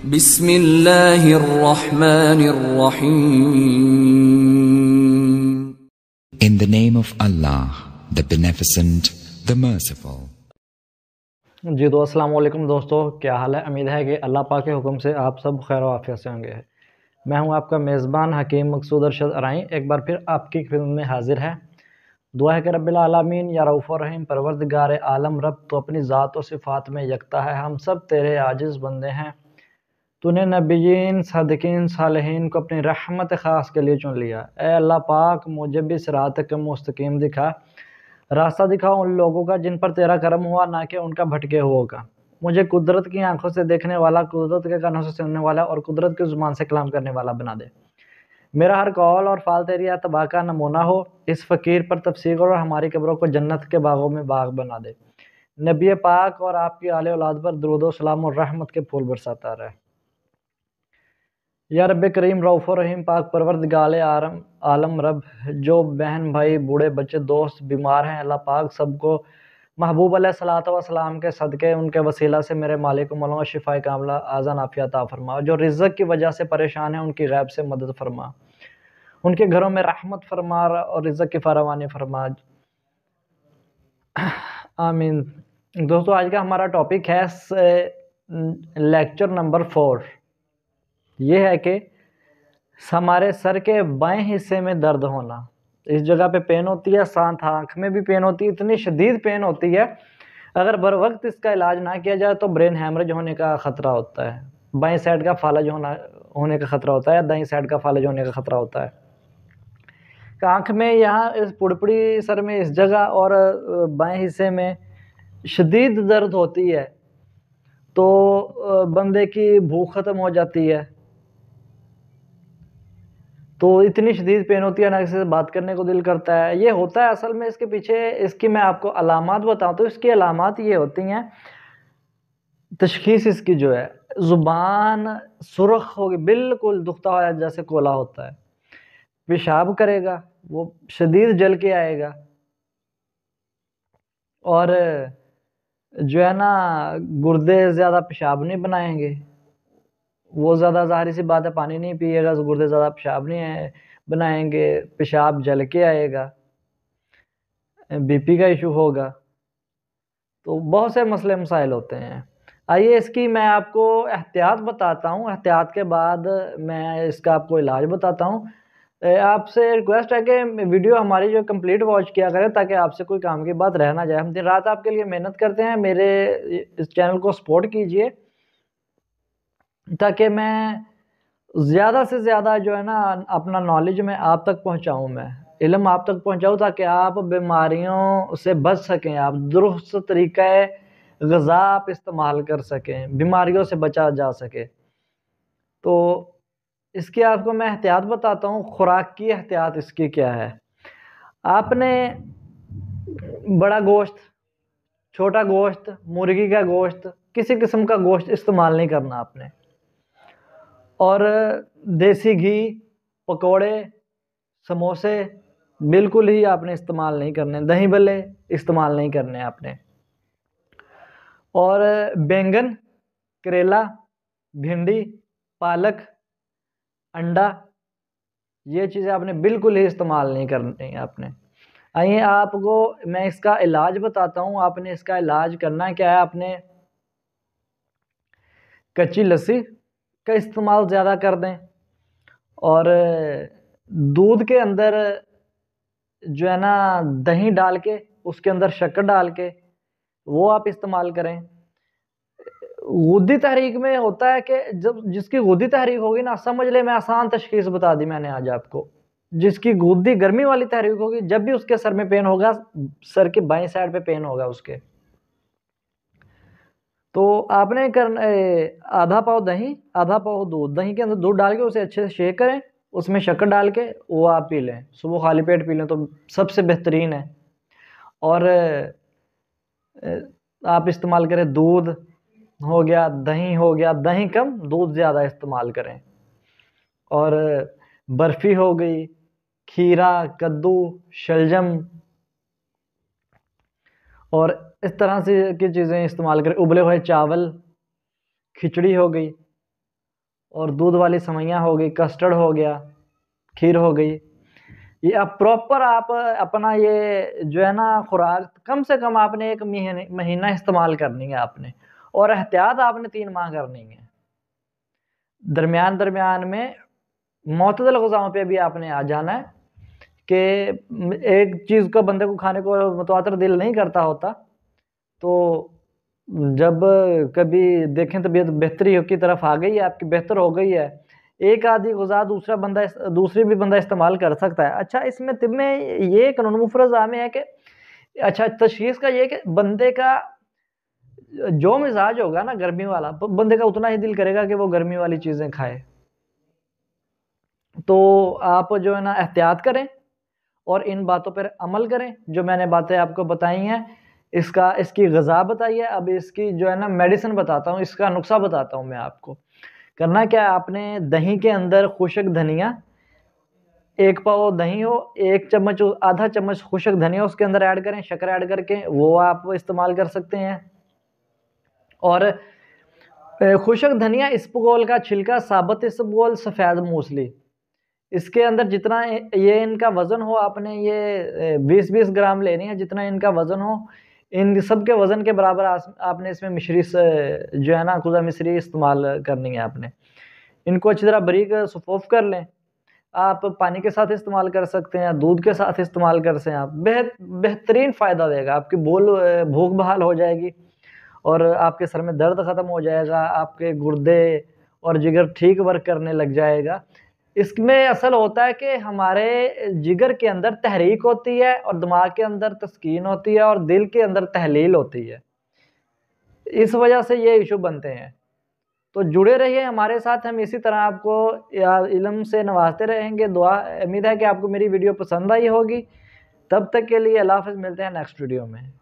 बिस्मिल्लाहिर्रहमानिर्रहीम। In the name of Allah, the Beneficent, the Merciful. जी तो अस्सलाम वालेकुम दोस्तों, क्या हाल है। उम्मीद है कि अल्लाह पाक के हुक्म से आप सब खैर आफियत से होंगे। मैं हूं आपका मेज़बान हकीम मकसूद अरशद अराई, एक बार फिर आपकी खिदमत में हाजिर है। दुआ है कि रब्बिल आलमीन या रऊफ़ुर रहीम परवरदिगार आलम रब तो अपनी ज़ात और सिफ़ात में यकता है, हम सब तेरे आजिज़ बंदे हैं। तूने नबिय्यीन, सदिकीन, सालिहीन को अपनी रहमत ख़ास के लिए चुन लिया। ए अल्लाह पाक, मुझे भी सिरात मुस्तकीम दिखा, रास्ता दिखाओ उन लोगों का जिन पर तेरा करम हुआ, ना कि उनका भटके हुओं का। मुझे कुदरत की आंखों से देखने वाला, कुदरत के कानों से सुनने वाला और कुदरत की ज़ुबान से कलाम करने वाला बना दे। मेरा हर कौल और फाल तेरी अतबा का नमूना हो। इस फ़कीर पर तफसीर और हमारी कब्रों को जन्नत के बागों में बाग बना दे। नबी पाक और आपकी आले औलाद पर दुरूद व सलाम और रहमत के फूल बरसाता रहे। या रब करीम रऊफ़ुर रहीम पाक परवरदिगार आलम रब, जो बहन भाई बूढ़े बच्चे दोस्त बीमार हैं, अल्लाह पाक सबको महबूब अलैहिस्सलातु वस्सलाम के सदक़े उनके वसीला से मेरे मालिक मौला शिफ़ाए कामिला आज़ान आफ़ियत अता फरमा। जो रिज़्क़ की वजह से परेशान है उनकी गैब से मदद फरमा, उनके घरों में रहमत फरमा और रिज़्क़ की फरावानी फरमा, आमीन। दोस्तों, आज का हमारा टॉपिक है लेक्चर नंबर 4। ये है कि हमारे सर के बाएं हिस्से में दर्द होना। इस जगह पे पेन होती है, साथ आँख में भी पेन होती है, इतनी शदीद पेन होती है, अगर बर वक्त इसका इलाज ना किया जाए तो ब्रेन हैमरेज होने का ख़तरा होता है। बाएं साइड का फालज होने का ख़तरा होता है, या दाईं साइड का फालज होने का ख़तरा होता है। आँख में, यहाँ इस पुड़पुड़ी सर में इस जगह और बाएं हिस्से में शदीद दर्द होती है तो बंदे की भूख ख़त्म हो जाती है। तो इतनी शदीद पेन होती है ना, किसी से बात करने को दिल करता है। ये होता है असल में, इसके पीछे इसकी मैं आपको अलामात बताऊँ तो इसकी अलामात ये होती हैं। तशख़ीस इसकी जो है, ज़ुबान सुर्ख होगी, बिल्कुल दुखता हुआ जैसे कोला होता है। पेशाब करेगा वो शदीद जल के आएगा, और जो है ना गुर्दे ज़्यादा पेशाब नहीं बनाएंगे। वो ज़्यादा ज़ाहिर सी बात है, पानी नहीं पिएगा तो गुर्दे ज़्यादा पेशाब नहीं बनाएंगे, पेशाब जल के आएगा, बीपी का इशू होगा। तो बहुत से मसले मसाइल होते हैं। आइए इसकी मैं आपको एहतियात बताता हूँ, एहतियात के बाद मैं इसका आपको इलाज बताता हूँ। आपसे रिक्वेस्ट है कि वीडियो हमारी जो कंप्लीट वॉच किया करें, ताकि आपसे कोई काम की बात रह ना जाए। हम दिन रात आपके लिए मेहनत करते हैं, मेरे इस चैनल को सपोर्ट कीजिए ताकि मैं ज़्यादा से ज़्यादा जो है ना अपना नॉलेज में आप तक पहुँचाऊँ, मैं इल्म आप तक पहुँचाऊँ, ताकि आप बीमारियों से बच सकें, आप दुरुस्त तरीक़ा ग़िज़ा आप इस्तेमाल कर सकें, बीमारियों से बचा जा सके। तो इसकी आपको मैं एहतियात बताता हूँ। खुराक की एहतियात इसकी क्या है। आपने बड़ा गोश्त, छोटा गोश्त, मुर्गी का गोश्त, किसी किस्म का गोश्त इस्तेमाल नहीं करना आपने। और देसी घी, पकोड़े, समोसे बिल्कुल ही आपने इस्तेमाल नहीं करने। दही भल्ले इस्तेमाल नहीं करने आपने। और बैंगन, करेला, भिंडी, पालक, अंडा, ये चीज़ें आपने बिल्कुल ही इस्तेमाल नहीं करनी है आपने। आइए आपको मैं इसका इलाज बताता हूँ। आपने इसका इलाज करना क्या है, आपने कच्ची लस्सी का इस्तेमाल ज़्यादा कर दें, और दूध के अंदर जो है ना दही डाल के, उसके अंदर शक्कर डाल के वो आप इस्तेमाल करें। गुद्दी तहरीक में होता है कि जब जिसकी गुद्दी तहरीक होगी ना, समझ ले मैं आसान तशख़ीस बता दी मैंने आज आपको। जिसकी गुद्दी गर्मी वाली तहरीक होगी, जब भी उसके सर में पेन होगा, सर के बाएं साइड पे पेन होगा उसके, तो आपने करना आधा पाव दही, आधा पाव दूध, दही के अंदर दूध डाल के उसे अच्छे से शेक करें, उसमें शक्कर डाल के वो आप पी लें। सुबह खाली पेट पी लें तो सबसे बेहतरीन है। और आप इस्तेमाल करें, दूध हो गया, दही हो गया, दही कम दूध ज़्यादा इस्तेमाल करें। और बर्फ़ी हो गई, खीरा, कद्दू, शलजम, और इस तरह से की चीज़ें इस्तेमाल करें। उबले हुए चावल, खिचड़ी हो गई, और दूध वाली सेवइयाँ हो गई, कस्टर्ड हो गया, खीर हो गई। ये अब प्रॉपर आप अपना ये जो है ना खुराक कम से कम आपने 1 महीना इस्तेमाल करनी है आपने, और एहतियात आपने 3 माह करनी है। दरमियान में मुतदल ग़िज़ाओं पे भी आपने आ जाना है कि एक चीज़ को बंदे को खाने को मुतवातिर दिल नहीं करता होता, तो जब कभी देखें तबीयत बेहतरी की तरफ आ गई है, आपकी बेहतर हो गई है, एक आधी ग़िज़ा दूसरी भी बंदा इस्तेमाल कर सकता है। अच्छा, इसमें तिब में ये कानून मुफ़रज़ आमे है कि अच्छा तशख़ीस का ये कि बंदे का जो मिज़ाज होगा ना गर्मी वाला, बंदे का उतना ही दिल करेगा कि वो गर्मी वाली चीज़ें खाए। तो आप जो है ना एहतियात करें और इन बातों पर अमल करें, जो मैंने बातें आपको बताई हैं। इसकी ग़िज़ा बताई है, अब इसकी जो है ना मेडिसिन बताता हूँ, इसका नुस्ख़ा बताता हूँ मैं आपको। करना क्या है, आपने दही के अंदर खुश्क धनिया, 1 पाव दही हो, 1 चम्मच आधा चम्मच खुश्क धनिया उसके अंदर ऐड करें, शक्कर ऐड करके वो आप इस्तेमाल कर सकते हैं। और खुश्क धनिया, इसबगोल का छिलका, साबुत इसबगोल, सफ़ेद मूसली, इसके अंदर जितना ये इनका वज़न हो, आपने ये 20-20 ग्राम लेनी है, जितना इनका वज़न हो, इन सब के वज़न के बराबर आपने इसमें मिश्री से जो है ना खुदा मिश्री इस्तेमाल करनी है आपने। इनको अच्छी तरह बारीक सफ़ोफ़ कर लें। आप पानी के साथ इस्तेमाल कर सकते हैं, दूध के साथ इस्तेमाल कर सकते हैं आप। बेहतरीन फ़ायदा देगा, आपकी भूख बहाल हो जाएगी और आपके सर में दर्द ख़त्म हो जाएगा, आपके गुर्दे और जिगर ठीक वर्क करने लग जाएगा। इसमें असल होता है कि हमारे जिगर के अंदर तहरीक होती है और दिमाग के अंदर तस्कीन होती है और दिल के अंदर तहलील होती है। इस वजह से ये इशू बनते हैं। तो जुड़े रहिए हमारे साथ, हम इसी तरह आपको इल्म से नवाज़ते रहेंगे। उम्मीद है कि आपको मेरी वीडियो पसंद आई होगी। तब तक के लिए अल्लाह हाफ़िज़, मिलते हैं नेक्स्ट वीडियो में।